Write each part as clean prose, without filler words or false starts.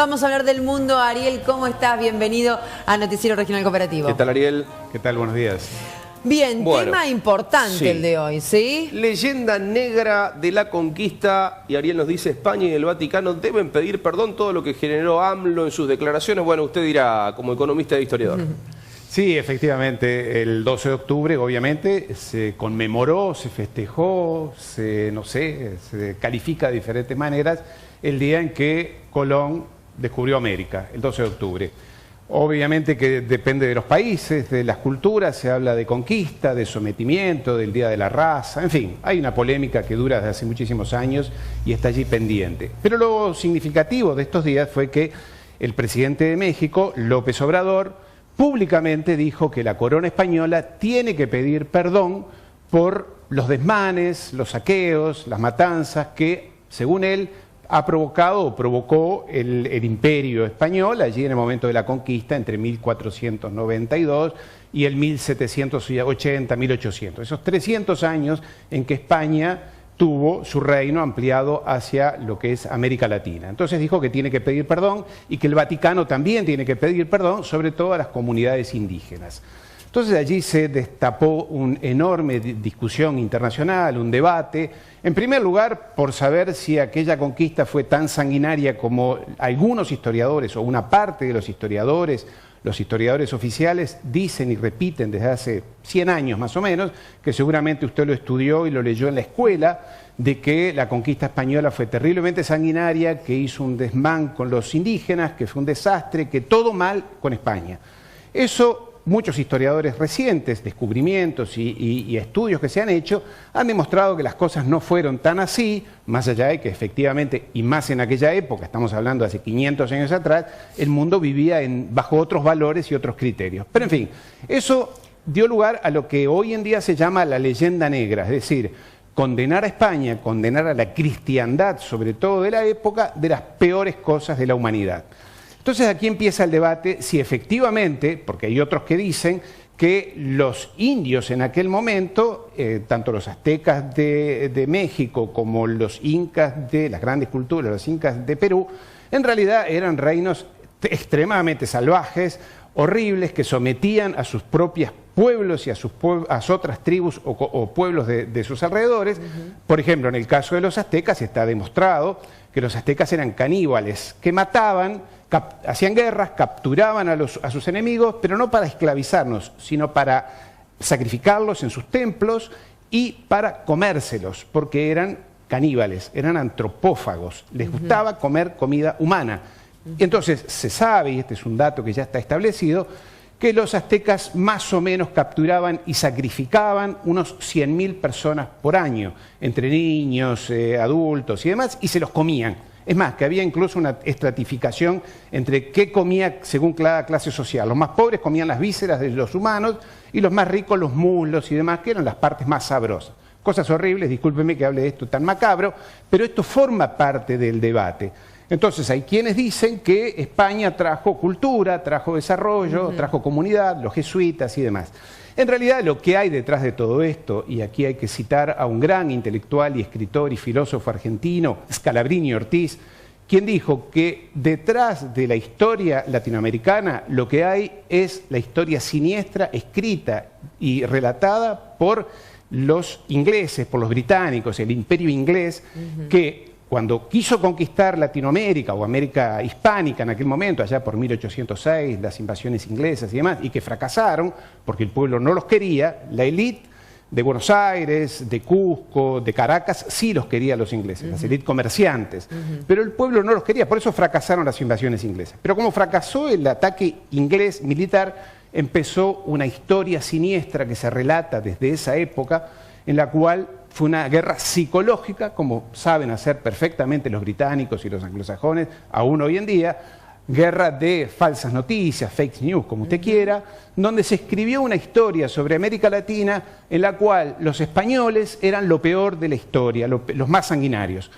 Vamos a hablar del mundo. Ariel, ¿cómo estás? Bienvenido a Noticiero Regional Cooperativo. ¿Qué tal, Ariel? ¿Qué tal? Buenos días. Bien, Bueno, tema importante sí. el de hoy, ¿sí? Leyenda negra de la conquista, y Ariel nos dice, España y el Vaticano deben pedir perdón todo lo que generó AMLO en sus declaraciones. Bueno, usted dirá, como economista e historiador. Sí, efectivamente, el 12 de octubre obviamente se conmemoró, se festejó, se califica de diferentes maneras el día en que Colón descubrió América, el 12 de octubre. Obviamente que depende de los países, de las culturas, se habla de conquista, de sometimiento, del Día de la Raza, en fin, hay una polémica que dura desde hace muchísimos años y está allí pendiente. Pero lo significativo de estos días fue que el presidente de México, López Obrador, públicamente dijo que la corona española tiene que pedir perdón por los desmanes, los saqueos, las matanzas que, según él, ha provocado o provocó el imperio español allí en el momento de la conquista entre 1492 y el 1780, 1800. Esos 300 años en que España tuvo su reino ampliado hacia lo que es América Latina. Entonces dijo que tiene que pedir perdón y que el Vaticano también tiene que pedir perdón, sobre todo a las comunidades indígenas. Entonces allí se destapó una enorme discusión internacional, un debate, en primer lugar por saber si aquella conquista fue tan sanguinaria como algunos historiadores o una parte de los historiadores oficiales dicen y repiten desde hace 100 años más o menos, que seguramente usted lo estudió y lo leyó en la escuela, de que la conquista española fue terriblemente sanguinaria, que hizo un desmán con los indígenas, que fue un desastre, que todo mal con España. Eso muchos historiadores recientes, descubrimientos y estudios que se han hecho, han demostrado que las cosas no fueron tan así, más allá de que efectivamente, y más en aquella época, estamos hablando de hace 500 años atrás, el mundo vivía bajo otros valores y otros criterios. Pero en fin, eso dio lugar a lo que hoy en día se llama la leyenda negra, es decir, condenar a España, condenar a la cristiandad, sobre todo de la época, de las peores cosas de la humanidad. Entonces aquí empieza el debate si efectivamente, porque hay otros que dicen que los indios en aquel momento, tanto los aztecas de México como los incas de las grandes culturas, los incas de Perú, en realidad eran reinos extremadamente salvajes, horribles, que sometían a sus propios pueblos y a otras tribus o pueblos de sus alrededores. Por ejemplo, en el caso de los aztecas está demostrado que los aztecas eran caníbales, que mataban, hacían guerras, capturaban a sus enemigos, pero no para esclavizarnos, sino para sacrificarlos en sus templos y para comérselos, porque eran caníbales, eran antropófagos, les gustaba comer comida humana. Entonces se sabe, y este es un dato que ya está establecido, que los aztecas más o menos capturaban y sacrificaban unos 100.000 personas por año, entre niños, adultos y demás, y se los comían. Es más, que había incluso una estratificación entre qué comía según cada clase social. Los más pobres comían las vísceras de los humanos y los más ricos los muslos y demás, que eran las partes más sabrosas. Cosas horribles, discúlpeme que hable de esto tan macabro, pero esto forma parte del debate. Entonces hay quienes dicen que España trajo cultura, trajo desarrollo, trajo comunidad, los jesuitas y demás. En realidad lo que hay detrás de todo esto, y aquí hay que citar a un gran intelectual y escritor y filósofo argentino, Scalabrini Ortiz, quien dijo que detrás de la historia latinoamericana lo que hay es la historia siniestra, escrita y relatada por los ingleses, por los británicos, el imperio inglés, que cuando quiso conquistar Latinoamérica o América hispánica en aquel momento, allá por 1806, las invasiones inglesas y demás, y que fracasaron porque el pueblo no los quería, la élite de Buenos Aires, de Cusco, de Caracas, sí los quería los ingleses, las élites comerciantes, pero el pueblo no los quería, por eso fracasaron las invasiones inglesas. Pero como fracasó el ataque inglés militar, empezó una historia siniestra que se relata desde esa época, en la cual fue una guerra psicológica, como saben hacer perfectamente los británicos y los anglosajones, aún hoy en día, guerra de falsas noticias, fake news, como usted quiera, donde se escribió una historia sobre América Latina en la cual los españoles eran lo peor de la historia, los más sanguinarios.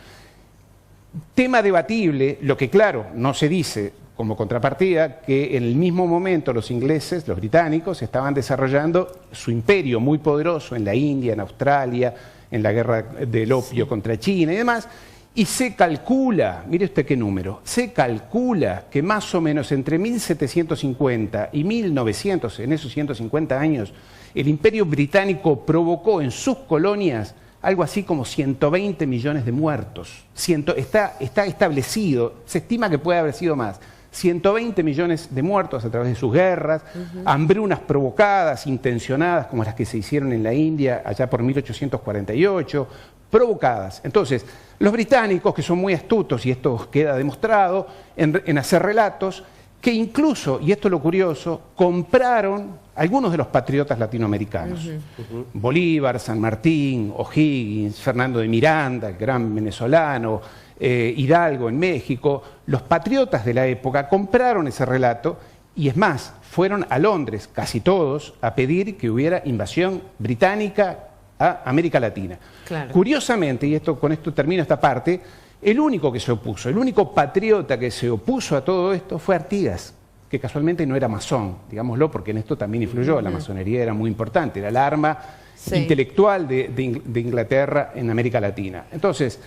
Tema debatible, lo que claro, no se dice como contrapartida, que en el mismo momento los ingleses, los británicos, estaban desarrollando su imperio muy poderoso en la India, en Australia, en la guerra del opio contra China y demás, Y se calcula, mire usted qué número, se calcula que más o menos entre 1750 y 1900, en esos 150 años, el Imperio Británico provocó en sus colonias algo así como 120 millones de muertos. Está establecido, se estima que puede haber sido más. 120 millones de muertos a través de sus guerras, hambrunas provocadas, intencionadas, como las que se hicieron en la India allá por 1848, provocadas. Entonces, los británicos, que son muy astutos, y esto queda demostrado, en hacer relatos, que incluso, y esto es lo curioso, compraron algunos de los patriotas latinoamericanos. Bolívar, San Martín, O'Higgins, Fernando de Miranda, el gran venezolano, Hidalgo en México. Los patriotas de la época compraron ese relato y es más, fueron a Londres, casi todos, a pedir que hubiera invasión británica a América Latina. Claro. Curiosamente, y con esto termino esta parte, el único que se opuso, el único patriota que se opuso a todo esto fue Artigas, que casualmente no era masón, digámoslo, porque en esto también influyó, la masonería era muy importante, era el arma intelectual de Inglaterra en América Latina. Entonces,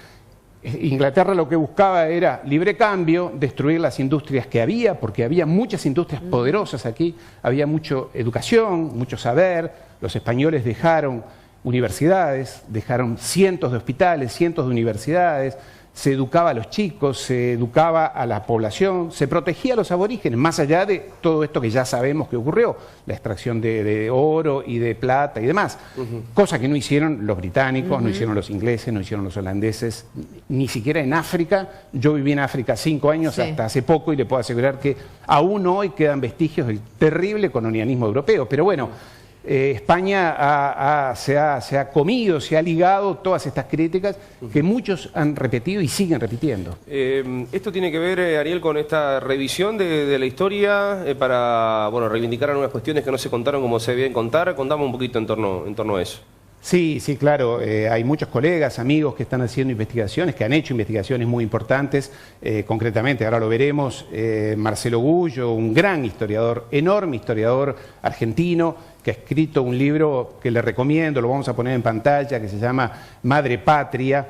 Inglaterra lo que buscaba era libre cambio, destruir las industrias que había, porque había muchas industrias poderosas aquí, había mucha educación, mucho saber, los españoles dejaron universidades, dejaron cientos de hospitales, cientos de universidades, se educaba a los chicos, se educaba a la población, se protegía a los aborígenes, más allá de todo esto que ya sabemos que ocurrió, la extracción de oro y de plata y demás, cosa que no hicieron los británicos, no hicieron los ingleses, no hicieron los holandeses, ni siquiera en África. Yo viví en África 5 años, hasta hace poco, y le puedo asegurar que aún hoy quedan vestigios del terrible colonialismo europeo, pero bueno, España se ha comido, se ha ligado todas estas críticas que muchos han repetido y siguen repitiendo. Esto tiene que ver, Ariel, con esta revisión de la historia para reivindicar algunas cuestiones que no se contaron como se debían contar. Contame un poquito en torno a eso. Sí, claro. Hay muchos colegas, amigos que están haciendo investigaciones, que han hecho investigaciones muy importantes. Concretamente, ahora lo veremos, Marcelo Gullo, un gran historiador, enorme historiador argentino, que ha escrito un libro que le recomiendo, lo vamos a poner en pantalla, que se llama Madre Patria,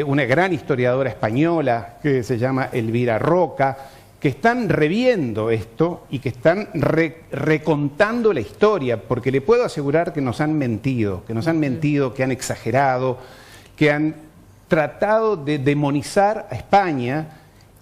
una gran historiadora española que se llama Elvira Roca, que están reviendo esto y que están recontando la historia, porque le puedo asegurar que nos han mentido, que han exagerado, que han tratado de demonizar a España.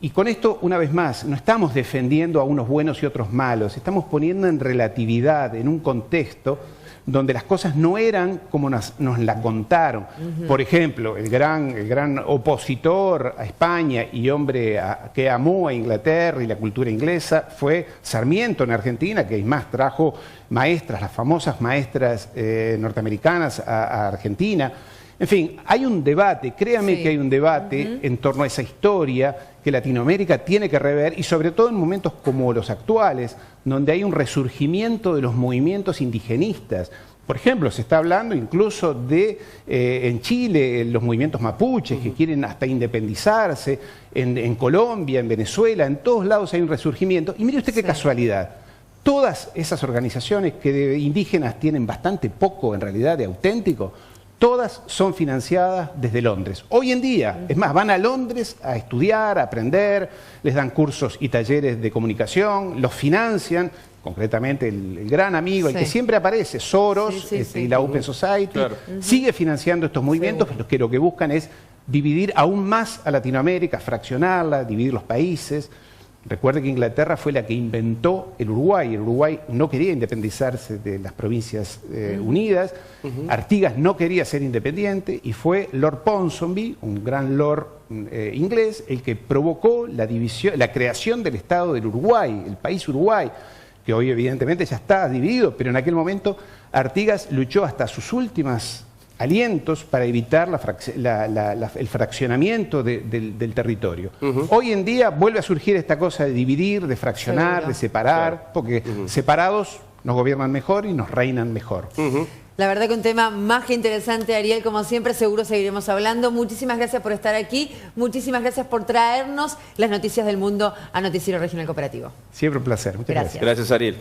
Y con esto, una vez más, no estamos defendiendo a unos buenos y otros malos, estamos poniendo en relatividad, en un contexto donde las cosas no eran como nos la contaron. Por ejemplo, el gran opositor a España y hombre que amó a Inglaterra y la cultura inglesa fue Sarmiento en Argentina, que más trajo maestras, las famosas maestras norteamericanas a Argentina. En fin, hay un debate, créame que hay un debate en torno a esa historia que Latinoamérica tiene que rever, y sobre todo en momentos como los actuales, donde hay un resurgimiento de los movimientos indigenistas. Por ejemplo, se está hablando incluso de, en Chile, los movimientos mapuches que quieren hasta independizarse, en Colombia, en Venezuela, en todos lados hay un resurgimiento. Y mire usted qué casualidad. Todas esas organizaciones que de indígenas tienen bastante poco en realidad de auténtico, todas son financiadas desde Londres. Hoy en día, es más, van a Londres a estudiar, a aprender, les dan cursos y talleres de comunicación, los financian, concretamente el gran amigo, el que siempre aparece, Soros y la Open Society, sigue financiando estos movimientos, que lo que buscan es dividir aún más a Latinoamérica, fraccionarla, dividir los países. Recuerde que Inglaterra fue la que inventó el Uruguay. El Uruguay no quería independizarse de las provincias unidas. Artigas no quería ser independiente y fue Lord Ponsonby, un gran lord inglés, el que provocó la división, la creación del Estado del Uruguay, el país Uruguay, que hoy evidentemente ya está dividido, pero en aquel momento Artigas luchó hasta sus últimas alientos para evitar el fraccionamiento del territorio. Hoy en día vuelve a surgir esta cosa de dividir, de fraccionar, de separar, porque separados nos gobiernan mejor y nos reinan mejor. La verdad que un tema más que interesante, Ariel, como siempre, seguro seguiremos hablando. Muchísimas gracias por estar aquí, muchísimas gracias por traernos las noticias del mundo a Noticiero Regional Cooperativo. Siempre un placer, muchas gracias. Gracias, Ariel.